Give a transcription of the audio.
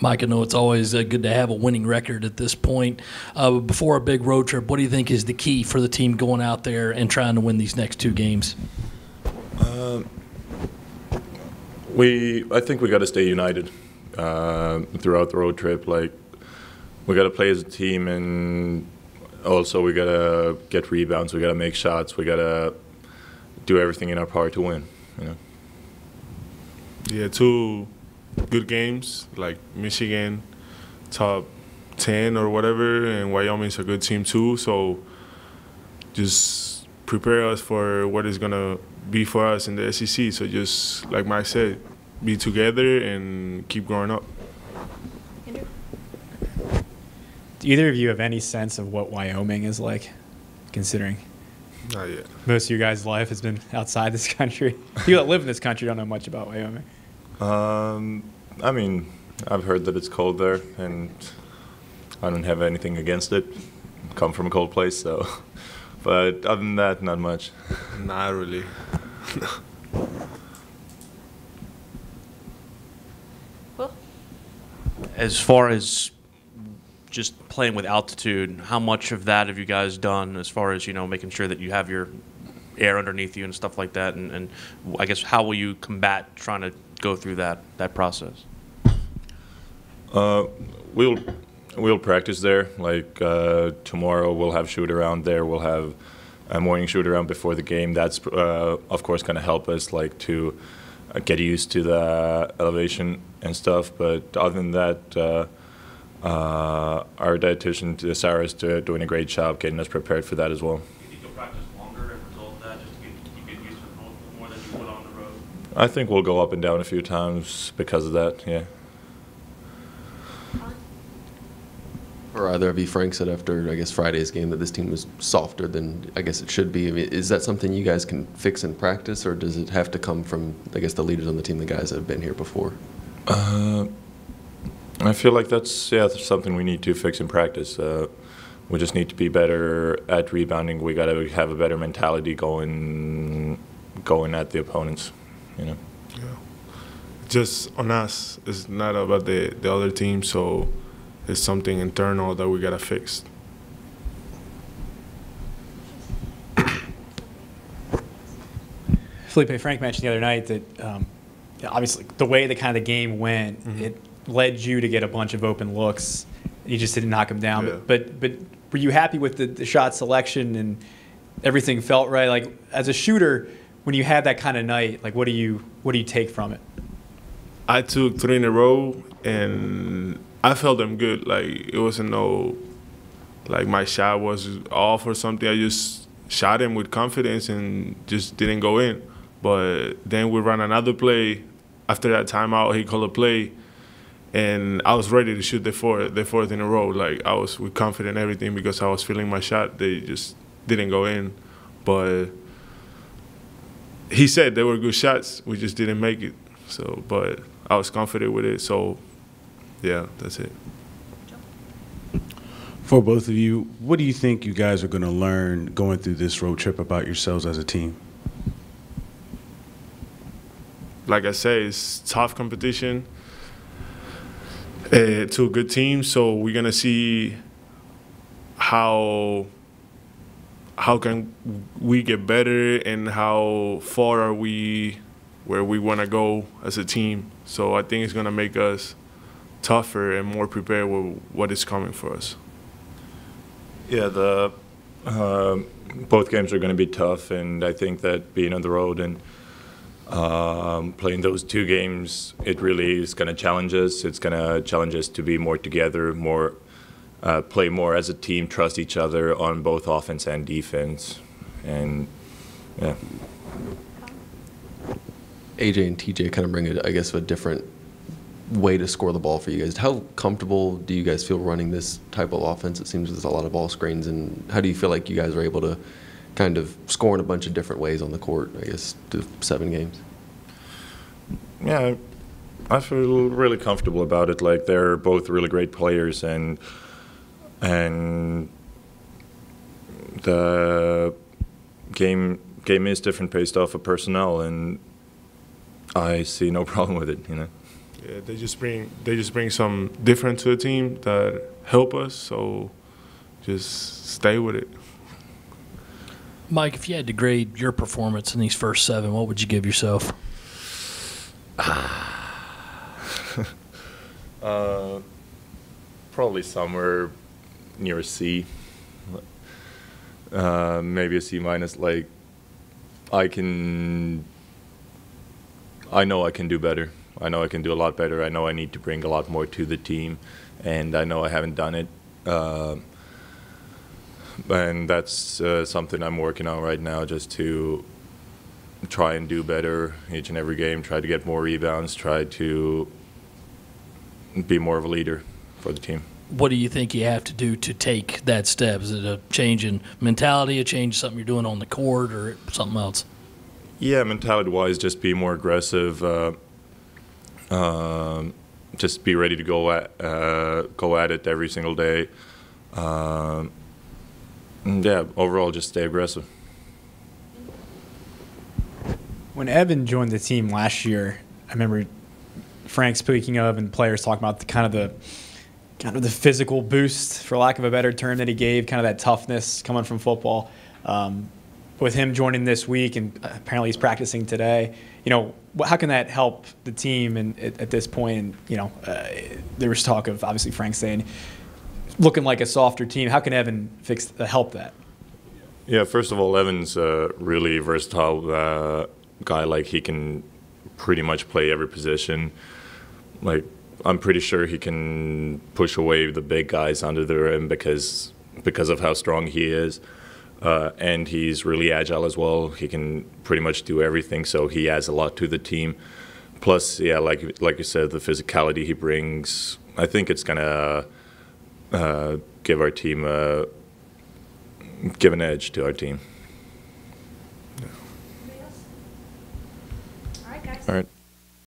Mike, I know it's always good to have a winning record at this point. Before a big road trip, what do you think is the key for the team going out there and trying to win these next two games? I think we got to stay united throughout the road trip. Like, we got to play as a team, and also we got to get rebounds. We got to make shots. We got to do everything in our power to win. You know. Yeah, two good games, like Michigan, top 10 or whatever, and Wyoming's a good team too. So just prepare us for what is going to be for us in the SEC. So just, like Mike said, be together and keep growing up. Andrew? Do either of you have any sense of what Wyoming is like, considering Not yet. most of your guys' life has been outside this country? You that live in this country don't know much about Wyoming. I mean, I've heard that it's cold there, and I don't have anything against it. Come from a cold place, so. But other than that, not much. Not really. Will? As far as just playing with altitude, how much of that have you guys done as far as, making sure that you have your air underneath you and stuff like that? And I guess how will you combat trying to go through that process? We'll practice there. Like tomorrow, we'll have shoot around there. We'll have a morning shoot around before the game. That's of course going to help us like to get used to the elevation and stuff. But other than that, our dietitian Sarah is doing a great job getting us prepared for that as well. Do you think you'll practice longer as a result of that, just to get used to it more than you would on the road? I think we'll go up and down a few times because of that. Yeah. Or either of you, Frank, said after, I guess, Friday's game that this team was softer than I guess it should be. I mean, is that something you guys can fix in practice, or does it have to come from, I guess, the leaders on the team, the guys that have been here before? I feel like that's something we need to fix in practice. We just need to be better at rebounding. We got to have a better mentality going at the opponents. Yeah. Just on us. It's not about the other team, so it's something internal that we got to fix. Felipe, Frank mentioned the other night that obviously the way the kind of the game went, it led you to get a bunch of open looks. You just didn't knock them down. Yeah. But were you happy with the shot selection and everything felt right? Like, as a shooter, when you had that kind of night, like, what do you take from it? I took 3 in a row, and I felt them good. Like, it wasn't like my shot was off or something. I just shot him with confidence and just didn't go in. But then we ran another play. After that timeout, he called a play, and I was ready to shoot the fourth in a row. Like, I was with confidence and everything because I was feeling my shot. They just didn't go in. But he said they were good shots. We just didn't make it. So, but I was confident with it. So, yeah, that's it. For both of you, what do you think you guys are going to learn going through this road trip about yourselves as a team? Like I say, it's tough competition. To a good team, so we're gonna see how can we get better and how far are we where we want to go as a team. So I think it's gonna make us tougher and more prepared with what is coming for us. Yeah, both games are going to be tough, and I think that being on the road and playing those two games, it really is going to challenge us. It's going to challenge us to be more together, play more as a team, trust each other on both offense and defense, and yeah. AJ and TJ kind of bring, I guess, a different way to score the ball for you guys. How comfortable do you guys feel running this type of offense? It seems there's a lot of ball screens, and how do you feel like you guys are able to kind of score in a bunch of different ways on the court, I guess, through 7 games? Yeah, I feel really comfortable about it. Like, they're both really great players, and the game is different based off of personnel, and I see no problem with it, Yeah, they just bring some different to the team that help us. So just stay with it. Mike, if you had to grade your performance in these first 7, what would you give yourself? Probably somewhere near a C. Maybe a C minus. Like, I know I can do better. I know I can do a lot better. I know I need to bring a lot more to the team, and I know I haven't done it. And that's something I'm working on right now, just to try and do better each and every game, try to get more rebounds, try to be more of a leader for the team. What do you think you have to do to take that step? Is it a change in mentality, a change in something you're doing on the court, or something else? Yeah, mentality-wise, just be more aggressive. Just be ready to go at it every single day. Yeah, overall, just stay aggressive. When Evan joined the team last year, I remember Frank speaking of and players talking about the kind of the physical boost, for lack of a better term, that he gave, kind of that toughness coming from football. With him joining this week, and apparently he's practicing today, how can that help the team at this point? And, there was talk of, obviously, Frank saying looking like a softer team. How can Evan help that? Yeah, first of all, Evan's a really versatile guy. Like, he can pretty much play every position. Like, I'm pretty sure he can push away the big guys under the rim because of how strong he is. And he's really agile as well. He can pretty much do everything, so he adds a lot to the team. Plus, yeah, like you said, the physicality he brings, I think it's going to give our team give an edge to our team. All right, guys. All right.